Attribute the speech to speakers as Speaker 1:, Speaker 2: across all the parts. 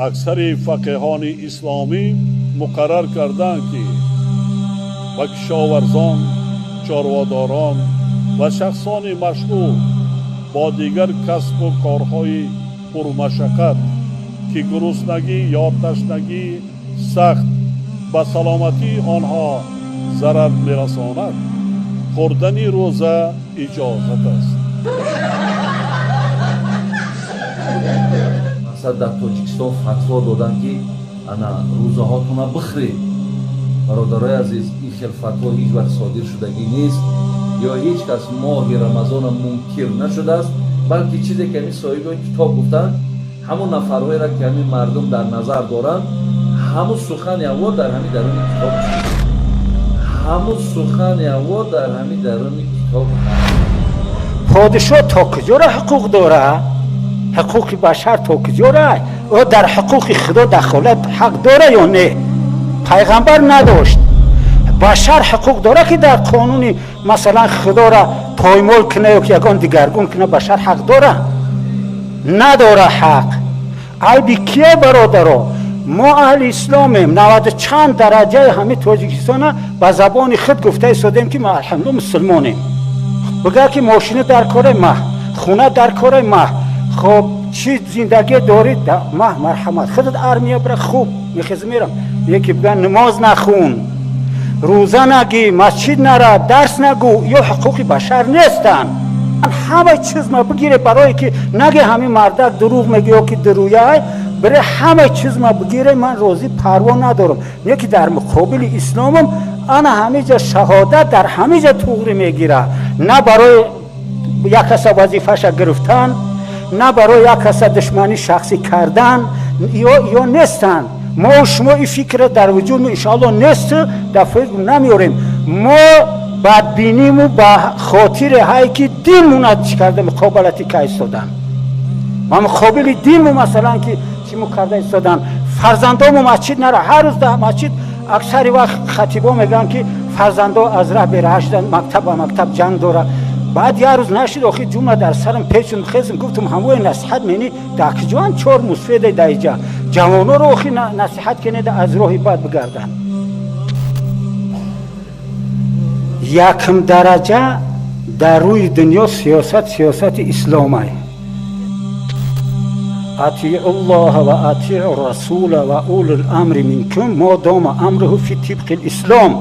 Speaker 1: اکثر فقیهان اسلامی مقرر کردند که با کشاورزان، چارواداران و شخصان مشغول با دیگر کسب و کارهای پرمشقت که گرسنگی یا تشنگی سخت به سلامتی آنها ضرر می‌رساند، خوردن روزه اجازت است.
Speaker 2: در تاجیکستان فتوا دادن که انا روزهاتون بخورید. برادرای عزیز، این خیلی فتوا هیچ وقت صادر شدگی نیست یا هیچ کس ماه رمضان منکر نشده است، بلکه چیزی که همین صاحبان کتاب گفتن، همون نفرهایی را که همین مردم در نظر دارن، همون سخن اول در همین درون کتاب است. همون سخن اول در همین درون کتاب است.
Speaker 3: پادشاه تا کجا را حقوق داره؟ حقوق بشر تا کجا را؟ او در حقوق خدا دخالت حق داره یا نه؟ پیغمبر نداشت. بشر حقوق داره که در قانون مثلا خدا را پایمال کنه یا یگان دیگرگون کنه؟ بشر حق داره؟ نداره حق. عیبی کیه برادرها؟ ما اهل اسلامیم. 90 چند درجه همه تاجیکستان به زبان خود گفته ایستادیم که ما الحمدلله مسلمانیم. بگه که ماشین در کار ما، خونه در کار ما، خب چی زندگی دارید؟ ما مرحمت خودت ارمیه بره خوب میخیز میرم. یکی بگه نماز نخون، روزه نگی، مسجد نره، درس نگو، یا حقوق بشر نیستن. همه چیز ما بگیره برای که نگه همین مردک دروغ میگه یا که درویه، برای همه چیز ما بگیره. من روزی پروا ندارم. یکی در مقابل اسلامم انا همه جا شهادت در همه جا توغری میگیره، نه برای یک کس وظیفه‌اش گرفتن، نه برای یک کس دشمنی شخصی کردن یا نیستن. ما و شما این فکر در وجود انشاءالله نیست، دفعه نمیاریم. ما بدبینیم و به خاطر هایی که دینمون چی کرده مقابلتی که ایستادن. ما مقابل دینمون مثلا که چی کرده ایستادن، فرزندامو مسجد نره. هر روز در مسجد اکثر وقت خطیبا میگن که فرزندا از راه برهشتن، مکتب و مکتب جنگ داره. بعد یه روز نشد آخی جمعه در سرم پیچون خیزم گفتم هموی نصیحت مینی داک جوان چور مصفیده دایجا جوانو رو آخی نصیحت کنید از راهی بد بگردن. یکم درجه در روی دنیا سیاست اسلامی. اطیع الله و اطیع الرسول و اول الامر منکم ما دام امره فی طبق الاسلام.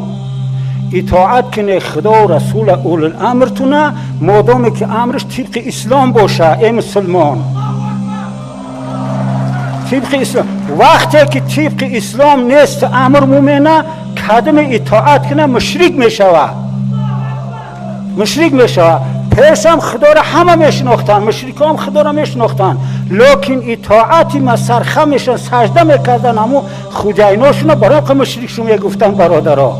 Speaker 3: اطاعت کنه خدا و رسول اول الامرتونه مادامی که امرش طبق اسلام باشه. ای مسلمان، طبق اسلام. وقتی که طبق اسلام نیست امر مومنه کدم اطاعت کنه مشرک میشوه. پیش هم خدا را همه میشناختن، مشرک هم خدا را میشناختن، لیکن اطاعتی مسرخه میشن، سجده میکردن، همون خدایانشون برای مشرک شو میگفتن برادرها.